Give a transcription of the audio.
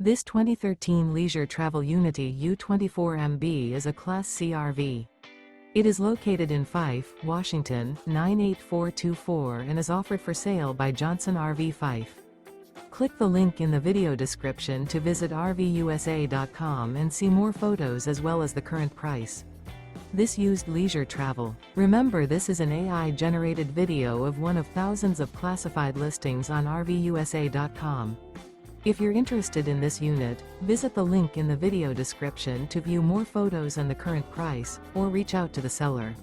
This 2013 Leisure Travel Unity U24MB is a Class C RV. It is located in Fife, Washington, 98424 and is offered for sale by Johnson RV Fife. Click the link in the video description to visit RVUSA.com and see more photos as well as the current price. This used leisure travel. Remember, this is an AI-generated video of one of thousands of classified listings on RVUSA.com. If you're interested in this unit, visit the link in the video description to view more photos and the current price, or reach out to the seller.